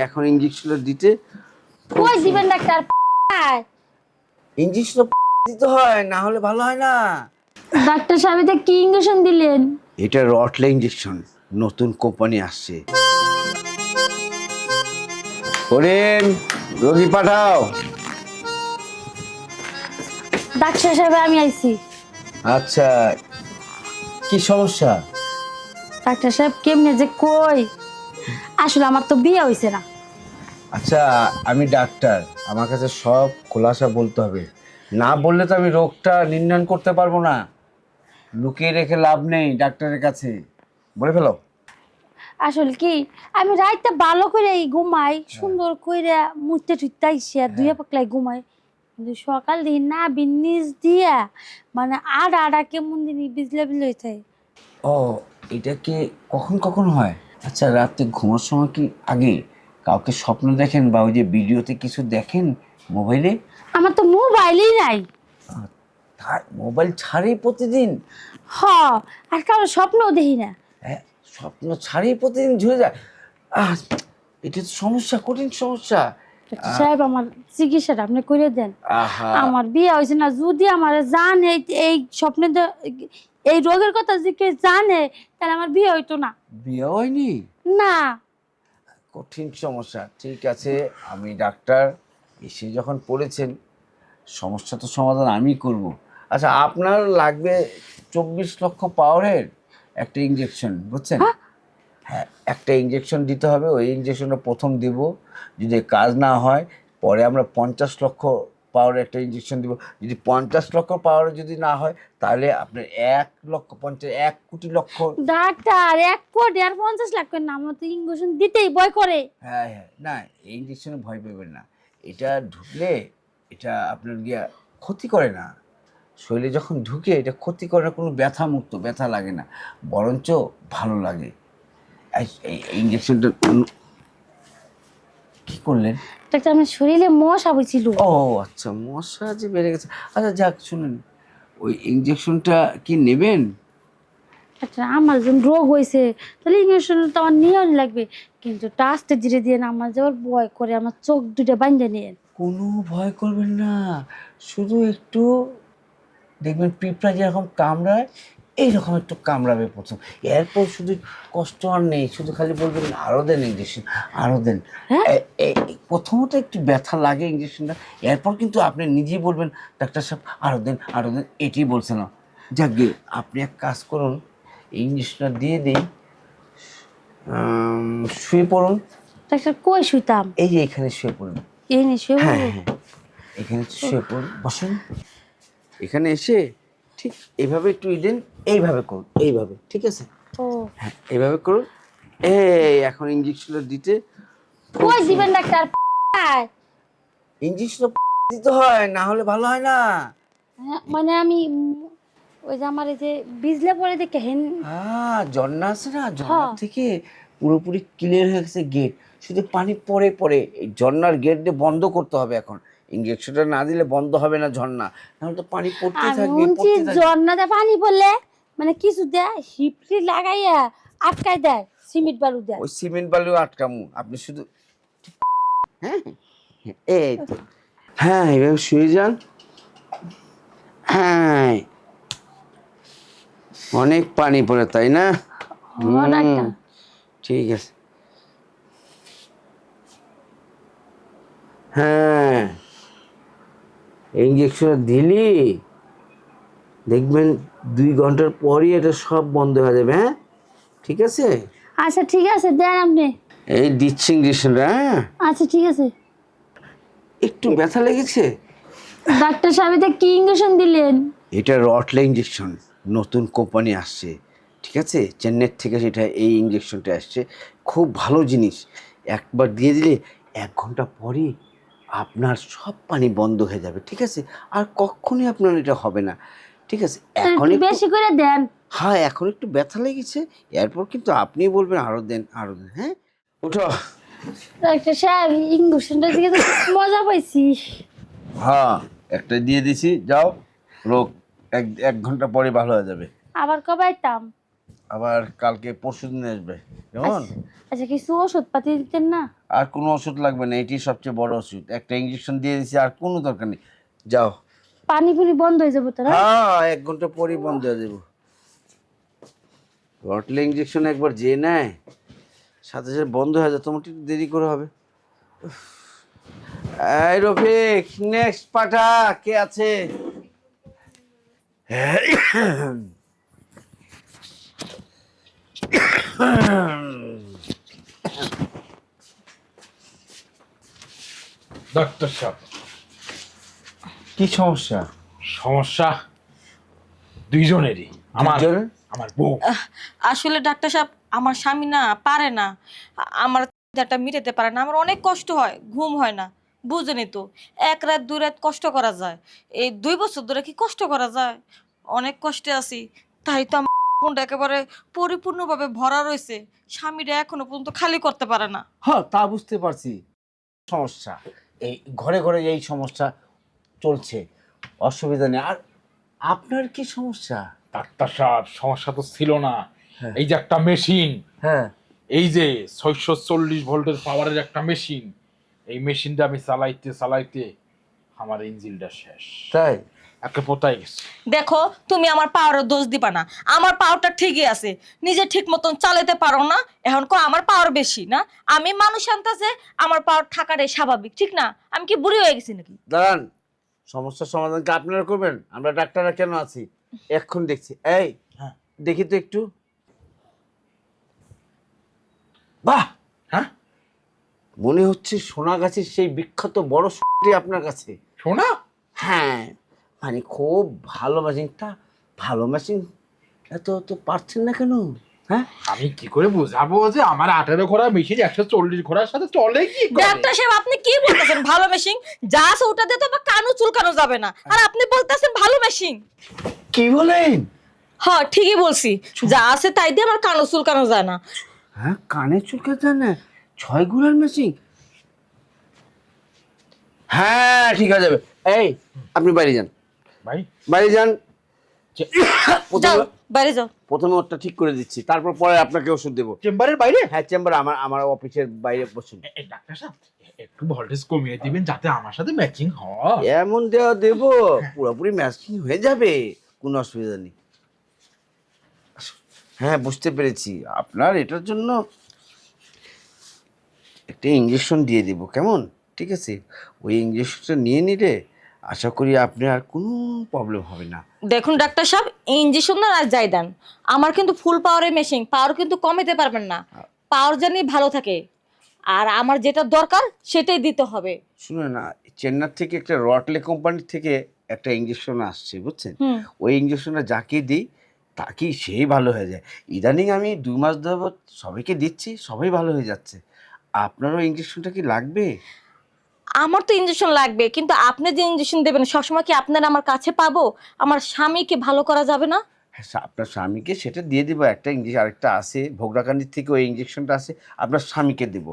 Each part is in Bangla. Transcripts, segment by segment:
এখন ইঞ্জেকশনটা দিতে কই দিবেন ডাক্তার? ইঞ্জেকশন দিতে হয়, না হলে ভালো হয় না। ডাক্তার সাহেব এটা কি ইঞ্জেকশন দিলেন? এটা রটলে ইঞ্জেকশন, নতুন কোম্পানি আসছে। করেন, রোগী পাঠাও। ডাক্তার সাহেব আমি আইছি। আচ্ছা, কি সমস্যা? ডাক্তার সাহেব কেমনে যে কই, আসলে আমার তো বিয়ে হইছে না। আচ্ছা, আমি ডাক্তার, আমার কাছে সব খোলাসা বলতে হবে, না বললে তো আমি রোগটা নির্ণয় করতে পারবো না। লুকিয়ে রেখে লাভ নেই ডাক্তারের কাছে, বলে ফেলো। আসলে কি, আমি রাইতে ভালো করে ঘুমাই, সুন্দর করে মুছতে টুইতে আইসিয়া দুইয়া পাকলাই ঘুমাই, কিন্তু সকাল দিন না বিনিস দিয়া মানে আড়া কেমন দিনই বিজলা বিজলা হইতে। ও, এটা কি কখন কখন হয়? আচ্ছা, রাতে ঘুমার সময় কি আগে কাউকে স্বপ্ন দেখেন বা ওই যে ভিডিওতে কিছু দেখেন মোবাইলে? আমার তো মোবাইলই নাই। তার মোবাইল ছাড়েই প্রতিদিন? হ, আর কারো স্বপ্নও দেখি না। হ্যাঁ, স্বপ্ন ছাড়েই প্রতিদিন ঝরে যায়। আহ, এটা তো সমস্যা, কঠিন সমস্যা। ডাক্তার সাহেব আমার চিকিৎসাটা আপনি করে দেন। আহা, আমার বিয়ে হয়েছে না, যদি আমার জানে এই স্বপ্নে এই রোগের কথা যে কেউ জানে, তাহলে আমার বিয়ে হইতো না। বিয়ে হয়নি? না। কঠিন সমস্যা। ঠিক আছে, আমি ডাক্তার, এসে যখন পড়েছেন সমস্যা তো সমাধান আমি করব। আচ্ছা, আপনার লাগবে 24 লক্ষ পাওয়ারের একটা ইঞ্জেকশন, বুঝছেন? হ্যাঁ, একটা ইঞ্জেকশন দিতে হবে। ওই ইঞ্জেকশনটা প্রথম দেব, যদি কাজ না হয় পরে আমরা 50 লক্ষ পাওয়ারের একটা ইঞ্জেকশন দিব। যদি 50 লক্ষ পাওয়ারের যদি না হয়, তাহলে আপনার 1,50,000 1,00,00,000 ডাক্তার 1,50,00,000 করে না, আমার তো ইঞ্জেকশন দিতেই ভয় করে। হ্যাঁ হ্যাঁ, না, এই ইঞ্জেকশনে ভয় পাবেন না। এটা ঢুকলে এটা আপনার গিয়া ক্ষতি করে না, শরীরে যখন ঢুকে এটা ক্ষতি করে না, কোনো ব্যথা মুক্ত, ব্যথা লাগে না, বরঞ্চ ভালো লাগে। এই ইঞ্জেকশনটা কি করলেন? ডাক্তার আমার শরীরে মশা হয়েছিল। ও আচ্ছা, মশা যে বেড়ে গেছে। আচ্ছা যাক, শুনুন, ওই ইঞ্জেকশনটা কি নেবেন? ডাক্তার আমার যখন রোগ হয়েছে, তাহলে ইঞ্জেকশন তো আমার নিয়ে লাগবে, কিন্তু টাস্টে ধীরে দিয়ে না, আমার যাওয়ার ভয় করে, আমার চোখ দুটো বান্ধে নিয়ে। কোনো ভয় করবেন না, শুধু একটু দেখবেন পিঁপড়া যেরকম কামড়ায় এইরকম একটু কামড়াবে প্রথম, এরপর শুধু কষ্ট আর নেই, শুধু খালি বলবেন আরও দেন ইঞ্জেকশন, আরও দেন। হ্যাঁ? প্রথমত একটু ব্যথা লাগে ইঞ্জেকশনটা, এরপর কিন্তু আপনি নিজেই বলবেন ডাক্তার সাহেব আরও দেন, আরও দেন, এটাই বলছে না। যাক গে, আপনি এক কাজ করুন, এই ইঞ্জেকশনটা দিয়ে দিই, শুয়ে পড়ুন। ডাক্তার কই শুইতাম? এই যে এখানে শুয়ে পড়ুন। এই নি শুয়ে হ্যাঁ পড়বো? হ্যাঁ, এখানে শুয়ে পড়ুন, বসুন। এখানে এসে ঠিক এইভাবে একটু দেন, এইভাবে করুন, এইভাবে, ঠিক আছে? ও, হ্যাঁ, এইভাবে করুন। এই এখন ইঞ্জেকশনটা দিতে কই দিবেন ডাক্তার? ইঞ্জেকশন দিতে হয়, না হলে ভালো হয় না। হ্যাঁ, মানে আমি ওই যে আমার এই যে বিজলে পড়ে দেখে হেন। হ্যাঁ, ঝর্ণা আছে না, ঝর্ণা হ্যাঁ। থেকে পুরোপুরি ক্লিয়ার হয়ে গেছে গেট, শুধু পানি পড়ে পড়ে এই ঝর্ণার গেট দিয়ে বন্ধ করতে হবে এখন। ইঞ্জেকশনটা না দিলে বন্ধ হবে না ঝর্ণা, নাহলে তো পানি পড়তেই আমি থাকবে, শুনছি পড়তে থাকবে। ঝর্ণাতে পানি পড়লে মানে কিছু দেয়, হিপলি লাগাইয়া আটকাই দেয়, সিমেন্ট বালু দেয়। ওই সিমেন্ট বালিও আটকামু, আপনি শুধু হ্যাঁ হ্যাঁ, এই তো, হ্যাঁ এভাবে শুয়ে যান। হ্যাঁ, অনেক পানি পড়ে তাই না? ডাক্তার ঠিক আছে। হ্যাঁ, ইঞ্জেকশন দিলি দেখবেন 2 ঘন্টার পরই এটা সব বন্ধ হয়ে যাবে। হ্যাঁ, ঠিক আছে? আচ্ছা ঠিক আছে, দেন আপনি। এই দিচ্ছি ইঞ্জেকশনটা। হ্যাঁ, আচ্ছা ঠিক আছে। একটু ব্যথা লেগেছে? ডাক্তার সাহেব এটা কি ইঞ্জেকশন দিলেন? এটা রটলে ইঞ্জেকশন, নতুন কোম্পানি আসছে, ঠিক আছে? চেন্নাই থেকে সেটা এই ইঞ্জেকশনটা আসছে, খুব ভালো জিনিস। একবার দিয়ে দিলে 1 ঘন্টা পরই আপনার সব পানি বন্ধ হয়ে যাবে, ঠিক আছে? আর কখনোই আপনার এটা হবে না, ঠিক আছে? এখন একটু একটু, বেশি করে দেন। হ্যাঁ এখন একটু ব্যথা লেগেছে, এরপর কিন্তু আপনি বলবেন আরও দেন, আরও দেন। হ্যাঁ, ওঠো। ডাক্তার সাহেব ইঞ্জেকশনটা দিকে তো মজা পাইছি। হ্যাঁ, একটা দিয়ে দিছি, যাও, রোগ 1 ঘন্টা পরে ভালো হয়ে যাবে। আবার কবে আইতাম? আবার কালকে পরশু দিন আসবে কেমন? আচ্ছা কিছু ওষুধ পাতি দিতেন না? আর কোনো ওষুধ লাগবে না, এটি সবচেয়ে বড় ওষুধ। একটা ইঞ্জেকশন দিয়ে দিয়েছি, আর কোনো দরকার নেই। যাও। পানি পুনি বন্ধ হয়ে যাবো তারা? হ্যাঁ, 1 ঘন্টা পরই বন্ধ হয়ে দেবো। রটলে ইঞ্জেকশন একবার যে নেয় সাথে সাথে বন্ধ হয়ে যায়, তোমার একটু দেরি করে হবে। এই রফিক, নেক্সট পাঠা কে আছে? ডাক্তার সাহেব, কি সমস্যা? সমস্যা দুইজনেরই। আমার দুইজনের? আমার বউ। আসলে ডাক্তার সাহেব, আমার স্বামী না পারে না, আমার চাহিদাটা মিটাতে পারে না। আমার অনেক কষ্ট হয়, ঘুম হয় না। বুঝেনি তো, 1 রাত 2 রাত কষ্ট করা যায়, এই 2 বছর ধরে কি কষ্ট করা যায়? অনেক কষ্টে আছি, তাই তো আমার মনটা একেবারে পরিপূর্ণভাবে ভরা রয়েছে। স্বামীটা এখনো পর্যন্ত খালি করতে পারে না। হ্যাঁ, তা বুঝতে পারছি। সমস্যা এই ঘরে ঘরে এই সমস্যা চলছে, অসুবিধা নেই। আর আপনার কি সমস্যা? ডাক্তার সাহেব, সমস্যা তো ছিল না। হ্যাঁ। এই যে একটা মেশিন, হ্যাঁ, এই যে 640 ভোল্টের পাওয়ারের একটা মেশিন, এই মেশিনটা আমি চালাইতে চালাইতে আমার ইঞ্জিনটা শেষ, তাই? একে পোতাই গেছে। দেখো, তুমি আমার পাওয়ারের দোষ দিবা না। আমার পাওয়ারটা ঠিকই আছে, নিজে ঠিক মতন চালাতে পারো না। এখন কো আমার পাওয়ার বেশি না? আমি মানুষ আনতেছে, আমার পাওয়ার থাকাটাই স্বাভাবিক, ঠিক না? আমি কি বুড়ি হয়ে গেছি নাকি? দাঁড়ান, সমস্যার সমাধান কি আপনারা করবেন? আমরা ডাক্তাররা কেন আছি, এখন দেখছি। এই হ্যাঁ। দেখি তো একটু। বাহ, হ্যাঁ, মনে হচ্ছে সোনাগাছির সেই বিখ্যাত বড় আপনার কাছে। শোনা। হ্যাঁ, মানে খুব ভালো মেশিন। তা ভালো মেশিন এত তো পারছেন না কেন? হ্যাঁ, আমি কি করে বোঝাবো যে আমার 18 ঘোড়া মেশিন 140 ঘোড়ার সাথে চলে কি করে? ডাক্তার সাহেব, আপনি কি বলতেছেন? ভালো মেশিন যা আছে ওটা দিয়ে তো আবার কানও চুলকানো যাবে না, আর আপনি বলতেছেন ভালো মেশিন। কি বলেন? হ্যাঁ, ঠিকই বলছি, যা আছে তাই দিয়ে আমার কানও চুলকানো যায় না। হ্যাঁ, কানে চুলকে দেন না, 6 ঘোড়ার মেশিন। হ্যাঁ, ঠিক আছে যাবে। এই আপনি বাড়ি যান, ভাই, বাড়ি যান। যাও, প্রথমে বাইরে যাও। প্রথমে ওটা ঠিক করে দিচ্ছি, তারপর পরে আপনাকে ওষুধ দেবো। চেম্বারের বাইরে? হ্যাঁ, চেম্বার আমার আমার অফিসের বাইরে বসুন। এই ডাক্তার সাহেব, একটু ভোল্টেজ কমিয়ে দিবেন যাতে আমার সাথে ম্যাচিং হয়। এমন দেওয়া দেবো পুরোপুরি ম্যাচিং হয়ে যাবে, কোনো অসুবিধা নেই। হ্যাঁ, বুঝতে পেরেছি। আপনার এটার জন্য একটা ইঞ্জেকশন দিয়ে দিব, কেমন? ঠিক আছে, ওই ইঞ্জেকশনটা নিয়ে নিলে আশা করি আপনার আর কোনো প্রবলেম হবে না। দেখুন ডাক্তার সাহেব, ইঞ্জেকশন না আর যাই দেন, আমার কিন্তু ফুল পাওয়ারের মেশিন, পাওয়ার কিন্তু কমাতে পারবেন না। পাওয়ার জানি ভালো থাকে, আর আমার যেটা দরকার সেটাই দিতে হবে। শুনে না, চেন্নাই থেকে একটা রটলে কোম্পানির থেকে একটা ইঞ্জেকশন আসছে, বুঝছেন? হুম। ওই ইঞ্জেকশনটা যাকে দিই তাকেই সেই ভালো হয়ে যায়। ইদানিং আমি 2 মাস ধরে সবাইকে দিচ্ছি, সবাই ভালো হয়ে যাচ্ছে। আপনারও ইঞ্জেকশনটা কি লাগবে? আমার তো ইঞ্জেকশন লাগবে, কিন্তু আপনি যে ইঞ্জেকশন দেবেন সবসময় কি আপনার আমার কাছে পাবো? আমার স্বামীকে ভালো করা যাবে না? হ্যাঁ, আপনার স্বামীকে সেটা দিয়ে দিব। একটা ইঞ্জেকশন আরেকটা আছে ভোগরাকান্দির থেকে, ওই ইঞ্জেকশনটা আছে, আপনার স্বামীকে দেব।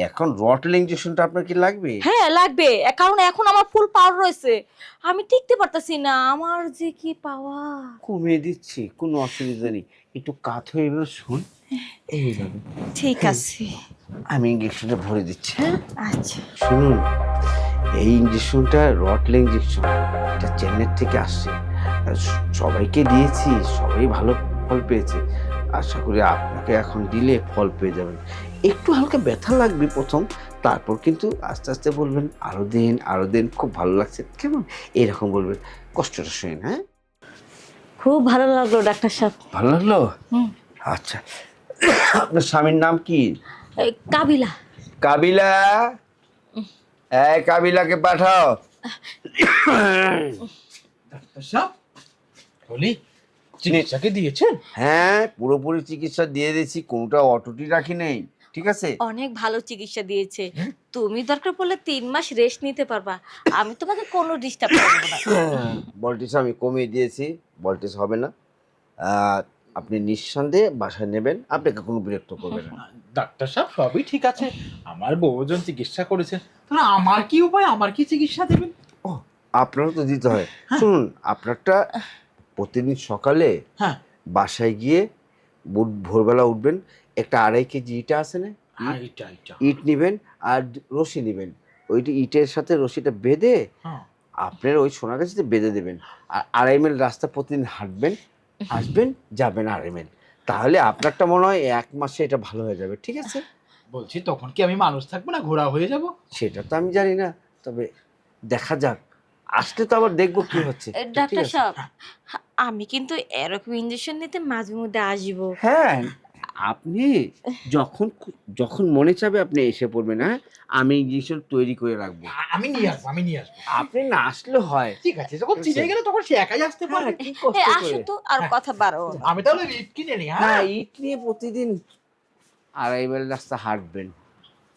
এখন রটলে ইঞ্জেকশনটা আপনার কি লাগবে? হ্যাঁ লাগবে, কারণ এখন আমার ফুল পাওয়ার রয়েছে, আমি টিকতে পারতাছি না। আমার যে কি পাওয়ার! কমিয়ে দিচ্ছি, কোনো অসুবিধা নেই। একটু কাত হয়ে এবার শুন, এইভাবে ঠিক আছে। আমি ইঞ্জেকশনটা ভরে দিচ্ছি। হ্যাঁ, আচ্ছা। শুনুন, এই ইঞ্জেকশনটা রটলে ইঞ্জেকশন, এটা চেন্নাই থেকে আসছে। আর সবাইকে দিয়েছি, সবাই ভালো ফল পেয়েছে। আশা করি আপনাকে এখন দিলে ফল পেয়ে যাবেন। একটু হালকা ব্যথা লাগবে প্রথম, তারপর কিন্তু আস্তে আস্তে বলবেন আরো দিন আরো দিন, খুব ভালো লাগছে, কেমন এরকম বলবেন। কষ্টটা শুনেন। হ্যাঁ, খুব ভালো লাগলো ডাক্তার সাহেব। ভালো লাগলো? হুম। আচ্ছা, আপনার স্বামীর নাম কি? এই কাবিলা। কাবিলা, এই কাবিলাকে পাঠাও। ডাক্তার সাহেব, বলি চিকিৎসাকে দিয়েছেন? হ্যাঁ, পুরোপুরি চিকিৎসা দিয়ে দিয়েছি, কোনোটা অটুটি রাখি নেই। ঠিক আছে? অনেক ভালো চিকিৎসা দিয়েছে, তুমি দরকার পড়লে 3 মাস রেস্ট নিতে পারবা, আমি তোমাকে কোনো ডিস্টার্ব করবো না। ভোল্টেজ আমি কমিয়ে দিয়েছি, ভোল্টেজ হবে না। আপনি নিঃসন্দেহে বাসায় নেবেন, আপনাকে কোনো বিরক্ত করবে না। ডাক্তার সাহেব, সবই ঠিক আছে, আমার বউজন চিকিৎসা করেছেন, তাহলে আমার কি উপায়, আমার কি চিকিৎসা দেবেন? ও, আপনারও তো দিতে হয়। শুনুন, আপনারটা প্রতিদিন সকালে হ্যাঁ। বাসায় গিয়ে ভোরবেলা উঠবেন, একটা 2.5 কেজি ইটা আছে না, হ্যাঁ এটা এটা ইট নেবেন আর রশি নেবেন, ওইটি ইটের সাথে রশিটা বেঁধে হ্যাঁ আপনার ওই সোনাগাছিতে বেঁধে দেবেন, আর 2.5 মাইল রাস্তা প্রতিদিন হাঁটবেন, আসবেন যাবেন 2.5 মাইল, তাহলে আপনারটা মনে হয় 1 মাসে এটা ভালো হয়ে যাবে, ঠিক আছে? বলছি তখন কি আমি মানুষ থাকবো না ঘোড়া হয়ে যাব? সেটা তো আমি জানি না, তবে দেখা যাক, আসলে তো আবার দেখবো কি হচ্ছে। ঠিক ডাক্তার আছে? সাহেব, আমি কিন্তু এরকম ইঞ্জেকশন নিতে মাঝে মধ্যে আসবো। হ্যাঁ, আপনি যখন যখন মনে চাবে আপনি এসে পড়বেন, হ্যাঁ, আমি ইঞ্জেকশন তৈরি করে রাখবো। আমি নিয়ে আসবো আমি নিয়ে আসবো। আপনি না আসলে হয়। ঠিক আছে, যখন চিনে গেলে তখন সে একাই আসতে হ্যাঁ, পারবে। কি কষ্ট আসো করে। তো, আর কথা বাড়ো না। আমি তাহলে রিট কিনে নিই। হ্যাঁ, ইট নিয়ে প্রতিদিন 2.5 মাইল রাস্তা হাঁটবেন।